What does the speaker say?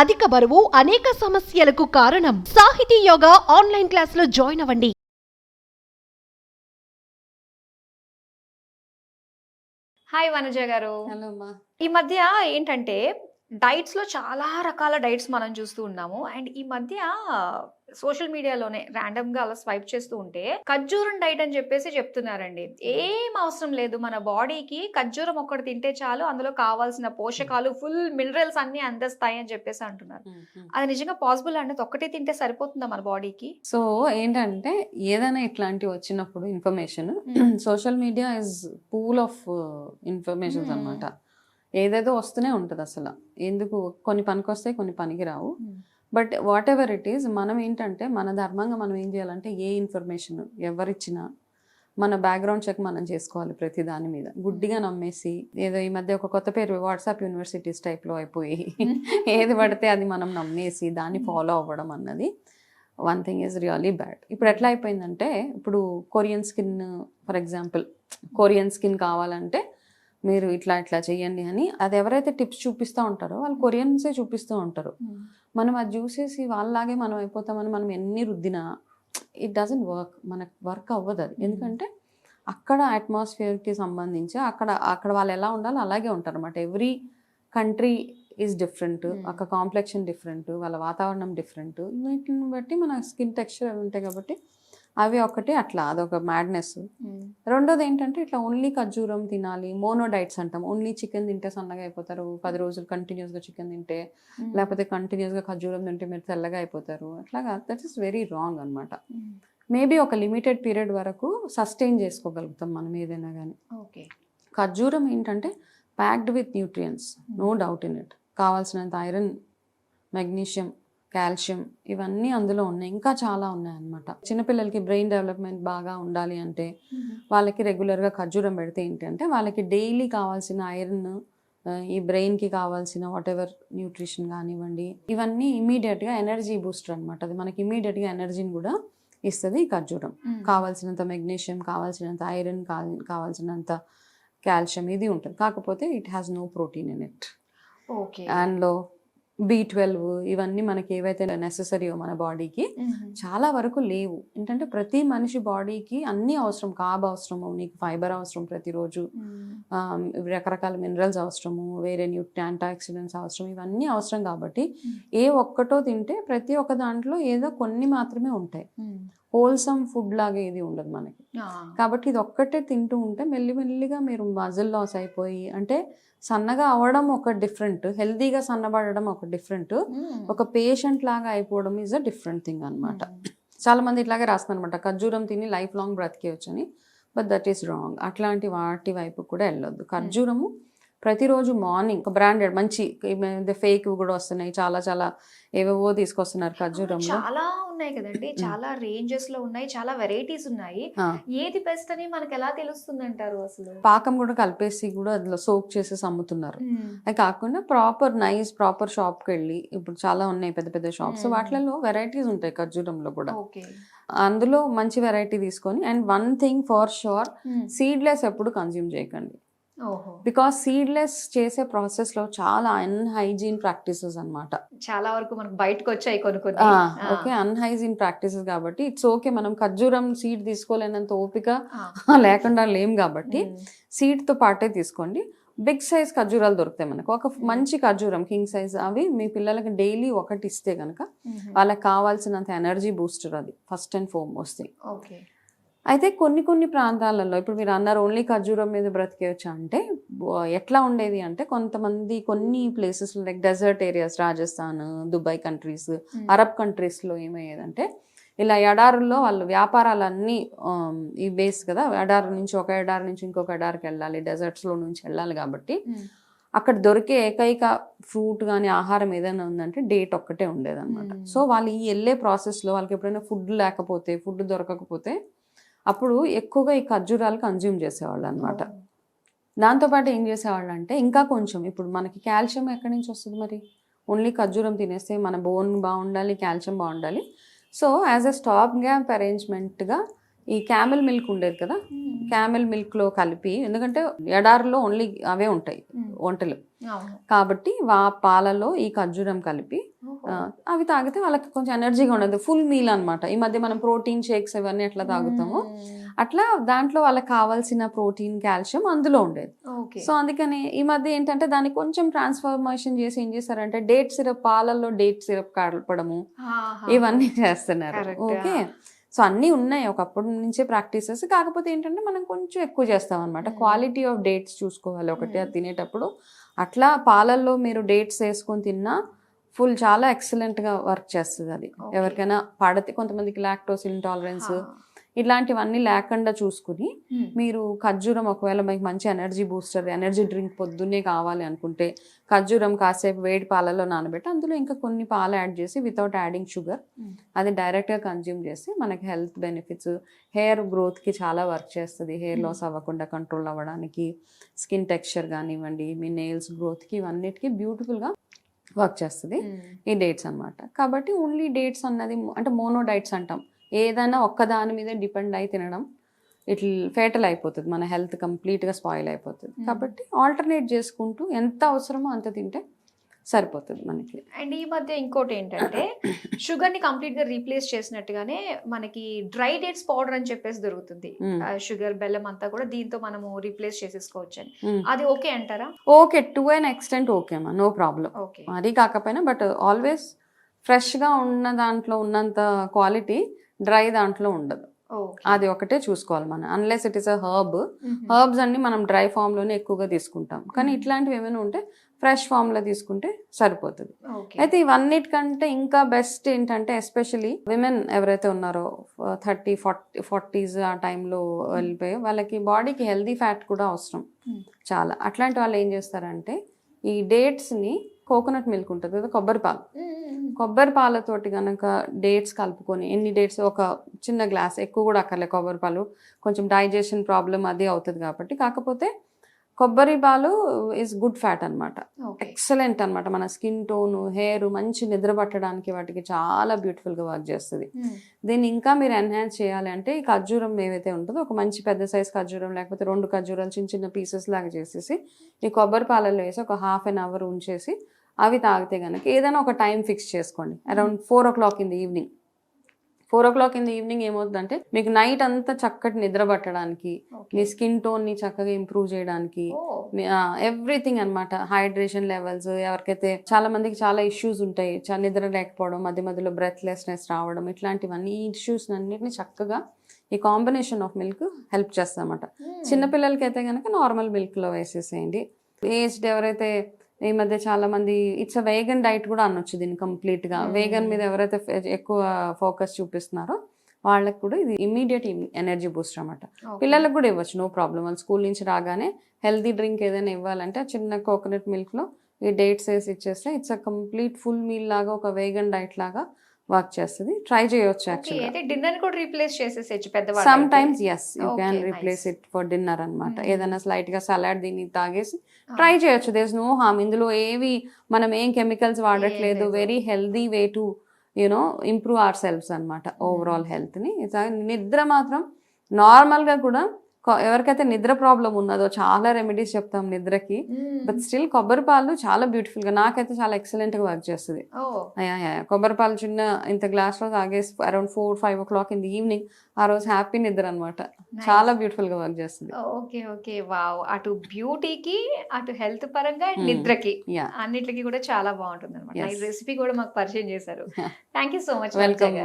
అధిక బరువు అనేక సమస్యలకు కారణం. సాహితీ యోగా ఆన్లైన్ క్లాసులో జాయిన్ అవ్వండి. హాయ్ వనజ గారు. హలో అమ్మా. ఈ మధ్య ఏంటంటే డైట్స్‌లో చాలా రకాల డైట్స్ మనం చూస్తూ ఉన్నాము. అండ్ ఈ మధ్య సోషల్ మీడియాలోనే ర్యాండమ్‌గా అలా స్వైప్ చేస్తూ ఉంటే ఖర్జూరం డైట్ అని చెప్పేసి చెప్తున్నారండి. ఏం అవసరం లేదు, మన బాడీకి ఖర్జూరం ఒక్కటి తింటే చాలు, అందులో కావాల్సిన పోషకాలు ఫుల్ మినరల్స్ అన్నీ అందేస్తాయి అని చెప్పేసి అంటున్నారు. అది నిజంగా పాసిబుల్ అండి? ఒక్కటే తింటే సరిపోతుందా మన బాడీకి? సో ఏంటంటే ఏదైనా ఇట్లాంటివి వచ్చినప్పుడు information social media is pool of informations అన్నమాట. ఏదేదో వస్తూనే ఉంటుంది అసలు. ఎందుకు కొన్ని పనికొస్తాయి, కొన్ని పనికి రావు. But whatever it is, మనం ఏంటంటే మన ధర్మంగా మనం ఏం చేయాలంటే ఏ ఇన్ఫర్మేషన్ ఎవరిచ్చినా మన బ్యాక్గ్రౌండ్ చెక్ మనం చేసుకోవాలి. ప్రతి దాని మీద గుడ్డిగా నమ్మేసి ఏదో ఈ మధ్య ఒక కొత్త పేరు వాట్సాప్ యూనివర్సిటీస్ టైప్లో అయిపోయి ఏది పడితే అది మనం నమ్మేసి దాన్ని ఫాలో అవ్వడం అన్నది one thing is really bad. ఇప్పుడు ఎట్లా అయిపోయిందంటే, ఇప్పుడు Korean skin for example, Korean skin కావాలంటే మీరు ఇట్లా ఇట్లా చెయ్యండి అని అది ఎవరైతే టిప్స్ చూపిస్తూ ఉంటారో వాళ్ళు కొరియన్సే చూపిస్తూ ఉంటారు. మనం అది చూసేసి వాళ్ళలాగే మనం అయిపోతామని మనం ఎన్ని రుద్దినా ఇట్ డజంట్ వర్క్, మనకు వర్క్ అవ్వదు అది. ఎందుకంటే అక్కడ అట్మాస్ఫియర్కి సంబంధించి అక్కడ వాళ్ళు ఎలా ఉండాలో అలాగే ఉంటారు అన్నమాట. ఎవ్రీ కంట్రీ ఈజ్ డిఫరెంట్, అక్కడ కాంప్లెక్షన్ డిఫరెంట్, వాళ్ళ వాతావరణం డిఫరెంట్, వీటిని బట్టి మన స్కిన్ టెక్స్చర్ అవి ఉంటాయి. కాబట్టి అవి ఒకటి అట్లా అదొక మ్యాడ్నెస్. రెండోది ఏంటంటే ఇట్లా ఓన్లీ ఖర్జూరం తినాలి, మోనో డైట్స్ అంటాం. ఓన్లీ చికెన్ తింటే సన్నగా అయిపోతారు, 10 రోజులు కంటిన్యూస్గా చికెన్ తింటే, లేకపోతే కంటిన్యూస్గా ఖర్జూరం తింటే మీరు తెల్లగా అయిపోతారు. అట్లాగా దట్ ఈస్ వెరీ రాంగ్ అనమాట. మేబీ ఒక లిమిటెడ్ పీరియడ్ వరకు సస్టైన్ చేసుకోగలుగుతాం మనం ఏదైనా కానీ. ఓకే. ఖర్జూరం ఏంటంటే packed with nutrients, no doubt in it. కావాల్సినంత ఐరన్, మెగ్నీషియం, కాల్షియం ఇవన్నీ అందులో ఉన్నాయి, ఇంకా చాలా ఉన్నాయి అన్నమాట. చిన్నపిల్లలకి బ్రెయిన్ డెవలప్మెంట్ బాగా ఉండాలి అంటే వాళ్ళకి రెగ్యులర్గా ఖర్జూరం పెడితే ఏంటంటే వాళ్ళకి డైలీ కావాల్సిన ఐరన్, ఈ బ్రెయిన్కి కావాల్సిన వాట్ ఎవర్ న్యూట్రిషన్ కానివ్వండి, ఇవన్నీ ఇమీడియట్గా ఎనర్జీ బూస్టర్ అనమాట. అది మనకి ఇమీడియట్గా ఎనర్జీని కూడా ఇస్తుంది ఈ ఖర్జూరం. కావాల్సినంత మెగ్నీషియం, కావాల్సినంత ఐరన్, కావాల్సినంత కాల్షియం ఇది ఉంటుంది. కాకపోతే it has no protein in it. Okay. అండ్లో B12 ఇవన్నీ మనకి ఏవైతే నెసెసరీయో మన బాడీకి చాలా వరకు లేవు. ఏంటంటే ప్రతి మనిషి బాడీకి అన్నీ అవసరం. కార్బ్ అవసరము, నీకు ఫైబర్ అవసరం ప్రతిరోజు, రకరకాల మినరల్స్ అవసరము, వేరే యాంటీ ఆక్సిడెంట్స్ అవసరం, ఇవన్నీ అవసరం. కాబట్టి ఏ ఒక్కటో తింటే ప్రతి ఒక్క దాంట్లో ఏదో కొన్ని మాత్రమే ఉంటాయి. హోల్సమ్ ఫుడ్ లాగా ఏది ఉండదు మనకి. కాబట్టి ఇది ఒక్కటే తింటూ ఉంటే మెల్లిమెల్లిగా మీరు మజిల్ లాస్ అయిపోయి, అంటే సన్నగా అవ్వడం ఒక డిఫరెంట్, హెల్దీగా సన్నబడడం ఒక డిఫరెంట్, ఒక పేషెంట్ లాగా అయిపోవడం ఈజ్ అ డిఫరెంట్ థింగ్ అనమాట. చాలా మంది ఇట్లాగే రాస్తున్నారు అనమాట, ఖర్జూరం తిని లైఫ్ లాంగ్ బ్రతికేయచ్చు అని. But that is wrong. అట్లాంటి వాటి వైపు కూడా వెళ్ళొద్దు. ఖర్జూరము ప్రతిరోజు మార్నింగ్ ఒక బ్రాండెడ్ మంచి ఫేక్ కూడా వస్తున్నాయి, చాలా చాలా ఏవేవో తీసుకొస్తున్నారు ఖర్జూరంలో. చాలా ఉన్నాయి కదండి, చాలా రేంజెస్ లో ఉన్నాయి, చాలా వెరైటీస్ ఉన్నాయి. ఏది బెస్ట్ అని మనకి ఎలా తెలుస్తుంది అంటారు? అసలు పాకం కూడా కలిపేసి కూడా అందులో సోక్ చేసేసి అమ్ముతున్నారు. అది కాకుండా ప్రాపర్ షాప్కి వెళ్ళి, ఇప్పుడు చాలా ఉన్నాయి పెద్ద పెద్ద షాప్స్, వాటిలలో వెరైటీస్ ఉంటాయి ఖర్జూరంలో కూడా. అందులో మంచి వెరైటీ తీసుకొని, and one thing for sure, seedless ఎప్పుడు కన్జ్యూమ్ చేయకండి. బికాస్ సీడ్లెస్ చేసే ప్రాసెస్ లో చాలా అన్హైజీన్ ప్రాక్టీసెస్ అనమాట. చాలా వరకు మనకు బయటకు వచ్చాయి కొన్ని. ఓకే, అన్హైజీన్ ప్రాక్టీసెస్ కాబట్టి ఇట్స్ ఓకే. మనం ఖర్జూరం సీడ్ తీసుకోలేనంత ఓపిక లేకుండా లేం కాబట్టి సీడ్ తో పాటే తీసుకోండి. బిగ్ సైజ్ ఖర్జూరాలు దొరుకుతాయి మనకు. ఒక మంచి ఖర్జూరం కింగ్ సైజ్, అవి మీ పిల్లలకి డైలీ ఒకటి ఇస్తే కనుక వాళ్ళకి కావాల్సినంత ఎనర్జీ బూస్టర్ అది ఫస్ట్ అండ్ ఫార్మోస్ట్. అయితే కొన్ని ప్రాంతాలలో ఇప్పుడు మీరు అన్నారు ఓన్లీ ఖర్జూరం మీద బ్రతికేయచ్చు అంటే, ఎట్లా ఉండేది అంటే కొంతమంది కొన్ని places like desert areas, Rajasthan, Dubai countries, Arab కంట్రీస్లో ఏమయ్యేదంటే ఇలా ఎడారుల్లో వాళ్ళు వ్యాపారాలన్నీ ఈ బేస్ కదా, ఎడారి నుంచి ఒక ఎడారి నుంచి ఇంకొక ఎడారికి వెళ్ళాలి, డెజర్ట్స్లో నుంచి వెళ్ళాలి. కాబట్టి అక్కడ దొరికే ఏకైక ఫ్రూట్ కానీ ఆహారం ఏదైనా ఉందంటే డేట్ ఒక్కటే ఉండేదన్నమాట. సో వాళ్ళు ఈ వెళ్ళే ప్రాసెస్లో వాళ్ళకి ఎప్పుడైనా ఫుడ్ దొరకకపోతే అప్పుడు ఎక్కువగా ఈ ఖర్జూరాలు కన్జ్యూమ్ చేసేవాళ్ళు అనమాట. దాంతోపాటు ఏం చేసేవాళ్ళు అంటే ఇంకా కొంచెం, ఇప్పుడు మనకి కాల్షియం ఎక్కడి నుంచి వస్తుంది మరి? ఓన్లీ ఖర్జూరం తినేస్తే మన బోన్ బాగుండాలి, కాల్షియం బాగుండాలి. So as a stop gap అరేంజ్మెంట్గా ఈ క్యామెల్ మిల్క్ ఉండేది కదా, క్యామెల్ మిల్క్లో కలిపి, ఎందుకంటే ఎడారిలో ఓన్లీ అవే ఉంటాయి వంటలు కాబట్టి పాలలో ఈ ఖర్జూరం కలిపి అవి తాగితే వాళ్ళకి కొంచెం ఎనర్జీగా ఉండదు, ఫుల్ మీల్ అనమాట. ఈ మధ్య మనం ప్రోటీన్ షేక్స్ ఇవన్నీ ఎట్లా తాగుతామో అట్లా దాంట్లో వాళ్ళకి కావాల్సిన ప్రోటీన్, కాల్షియం అందులో ఉండేది. సో అందుకని ఈ మధ్య ఏంటంటే దాన్ని కొంచెం ట్రాన్స్ఫర్మేషన్ చేసి ఏం చేశారంటే డేట్ సిరప్, పాలల్లో డేట్ సిరప్ కలపడము ఇవన్నీ చేస్తున్నారు. ఓకే, సో అన్నీ ఉన్నాయి ఒకప్పటి నుంచే ప్రాక్టీసెస్. కాకపోతే ఏంటంటే మనం కొంచెం ఎక్కువ చేస్తాం అనమాట. క్వాలిటీ ఆఫ్ డేట్స్ చూసుకోవాలి ఒకటి అది తినేటప్పుడు. అట్లా పాలల్లో మీరు డేట్స్ వేసుకొని తిన్నా ఫుల్ చాలా ఎక్సలెంట్గా వర్క్ చేస్తుంది అది. ఎవరికైనా పడితే, కొంతమందికి లాక్టోస్ ఇంటాలరెన్స్ ఇట్లాంటివన్నీ లేకుండా చూసుకుని మీరు ఖర్జూరం, ఒకవేళ మీకు మంచి ఎనర్జీ బూస్టర్, ఎనర్జీ డ్రింక్ పొద్దున్నే కావాలి అనుకుంటే ఖర్జూరం కాసేపు వేడి పాలలో నానబెట్టి అందులో ఇంకా కొన్ని పాలు యాడ్ చేసి వితౌట్ యాడింగ్ షుగర్ అది డైరెక్ట్గా కన్జ్యూమ్ చేసి మనకి హెల్త్ బెనిఫిట్స్, హెయిర్ గ్రోత్కి చాలా వర్క్ చేస్తుంది. హెయిర్ లాస్ అవ్వకుండా కంట్రోల్ అవ్వడానికి, స్కిన్ టెక్స్చర్ కానివ్వండి, మీ నెయిల్స్ గ్రోత్కి, ఇవన్నిటికీ బ్యూటిఫుల్గా వర్క్ చేస్తుంది ఈ డేట్స్ అనమాట. కాబట్టి ఓన్లీ డేట్స్ అన్నది అంటే మోనో డైట్స్ అంటాం. ఏదైనా ఒక్కదాని మీద డిపెండ్ అయి తినడం ఇట్లా ఫేటల్ అయిపోతుంది, మన హెల్త్ కంప్లీట్గా స్పాయిల్ అయిపోతుంది. కాబట్టి ఆల్టర్నేట్ చేసుకుంటూ ఎంత అవసరమో అంత తింటే సరిపోతుంది మనకి. అండ్ ఈ మధ్య ఇంకోటి ఏంటంటే షుగర్ని కంప్లీట్గా రీప్లేస్ చేసినట్టుగానే మనకి డ్రై డేట్స్ పౌడర్ అని చెప్పేసి దొరుకుతుంది. షుగర్, బెల్లం అంతా కూడా దీంతో మనము రీప్లేస్ చేసేసుకోవచ్చు అని, అది ఓకే అంటారా? Okay, to an extent okay అమ్మా, నో ప్రాబ్లం. అది కాకపోయినా బట్ ఆల్వేస్ ఫ్రెష్గా ఉన్న దాంట్లో ఉన్నంత క్వాలిటీ డ్రై దాంట్లో ఉండదు. అది ఒకటే చూసుకోవాలి మనం. Unless it is a herbs అన్ని మనం డ్రై ఫామ్లోనే ఎక్కువగా తీసుకుంటాం. కానీ ఇట్లాంటివి ఏమైనా ఉంటే ఫ్రెష్ ఫామ్లో తీసుకుంటే సరిపోతుంది. అయితే ఇవన్నిటికంటే ఇంకా బెస్ట్ ఏంటంటే ఎస్పెషలీ విమెన్ ఎవరైతే ఉన్నారో 30-40s ఆ టైంలో వెళ్ళిపోయి వాళ్ళకి బాడీకి హెల్దీ ఫ్యాట్ కూడా అవసరం చాలా. అట్లాంటి వాళ్ళు ఏం చేస్తారంటే ఈ డేట్స్ని, కోకోనట్ మిల్క్ ఉంటుంది కదా, కొబ్బరి పాలతోటి కనుక డేట్స్ కలుపుకొని, ఎన్ని డేట్స్, ఒక చిన్న గ్లాస్, ఎక్కువ కూడా అక్కర్లే. కొబ్బరి పాలు కొంచెం డైజెషన్ ప్రాబ్లం అది అవుతుంది కాబట్టి. కాకపోతే కొబ్బరి పాలు ఈజ్ గుడ్ ఫ్యాట్ అనమాట, ఎక్సలెంట్ అనమాట. మన స్కిన్ టోను, హెయిర్ మంచి నిద్ర పట్టడానికి వాటికి చాలా బ్యూటిఫుల్గా వర్క్ చేస్తుంది. దీన్ని ఇంకా మీరు ఎన్హాన్స్ చేయాలి అంటే ఈ ఖర్జూరం ఏవైతే ఉంటుందో ఒక మంచి పెద్ద సైజ్ ఖర్జూరం, లేకపోతే 2 ఖర్జూరాలు చిన్న చిన్న పీసెస్ లాగా చేసేసి ఈ కొబ్బరి పాలలో వేసి ఒక ½ an hour ఉంచేసి అవి తాగితే కనుక ఏదైనా ఒక టైం ఫిక్స్ చేసుకోండి. Around 4 o'clock in the evening. 4 o'clock in the evening ఏమవుతుందంటే మీకు నైట్ అంతా చక్కటి నిద్ర పట్టడానికి, మీ స్కిన్ టోన్ని చక్కగా ఇంప్రూవ్ చేయడానికి, ఎవ్రీథింగ్ అనమాట. హైడ్రేషన్ లెవెల్స్, ఎవరికైతే చాలా మందికి చాలా ఇష్యూస్ ఉంటాయి, నిద్ర లేకపోవడం, మధ్య మధ్యలో బ్రెత్లెస్నెస్ రావడం, ఇట్లాంటివన్నీ ఈ ఇష్యూస్ అన్నిటిని చక్కగా ఈ కాంబినేషన్ ఆఫ్ మిల్క్ హెల్ప్ చేస్తుంది అనమాట. చిన్నపిల్లలకి అయితే కనుక నార్మల్ మిల్క్లో వేసేసేయండి. ఏజ్డ్ ఎవరైతే, ఈ మధ్య చాలా మంది ఇట్స్ అ వేగన్ డైట్ కూడా అనొచ్చు దీన్ని కంప్లీట్గా. వేగన్ మీద ఎవరైతే ఎక్కువ ఫోకస్ చూపిస్తున్నారో వాళ్ళకి కూడా ఇది ఇమ్మీడియట్ ఎనర్జీ బూస్టర్ అనమాట. పిల్లలకు కూడా ఇవ్వచ్చు, నో ప్రాబ్లం. వాళ్ళు స్కూల్ నుంచి రాగానే హెల్తీ డ్రింక్ ఏదైనా ఇవ్వాలంటే చిన్న కోకోనట్ మిల్క్లో ఈ డేట్స్ వేసి ఇచ్చేస్తే it's a complete full meal లాగా, ఒక వేగన్ డైట్ లాగా వర్క్ చేస్తుంది. ట్రై చేయొచ్చు. యాక్చువల్లీ డిన్నర్ కూడా రీప్లేస్ చేసేసేయచ్చు పెద్దవాళ్ళు. Sometimes yes you can replace it for dinner అనమాట. ఏదైనా స్లైట్ గా సలాడ్ దీన్ని తాగేసి ట్రై చేయొచ్చు. There is no harm. ఇందులో ఏవి మనం ఏం కెమికల్స్ వాడట్లేదు. Very healthy way to you know improve our selfs అనమాట, ఓవరాల్ హెల్త్ ని. నిద్ర మాత్రం నార్మల్ గా కూడా ఎవరికైతే నిద్ర ప్రాబ్లం ఉన్నదో చాలా రెమెడీస్ చెప్తాం నిద్రకి, బట్ స్టిల్ కొబ్బరి పాలు చాలా బ్యూటిఫుల్ గా, నాకైతే చాలా ఎక్సలెంట్ గా వర్క్ చేస్తుంది. కొబ్బరి పాలు చిన్న ఇంత గ్లాస్ లో తాగేసి around 4-5 o'clock in the evening ఆ రోజు హ్యాపీ నిద్ర అనమాట. చాలా బ్యూటిఫుల్ గా వర్క్ చేస్తుంది. Okay wow. అటు బ్యూటీకి, అటు హెల్త్ పరంగా, నిద్రకి, అన్నిటికి కూడా చాలా బాగుంటుంది అనమాట. ఈ రెసిపీ కూడా మాకు పరిచయం చేశారు. Thank you so much. Welcome.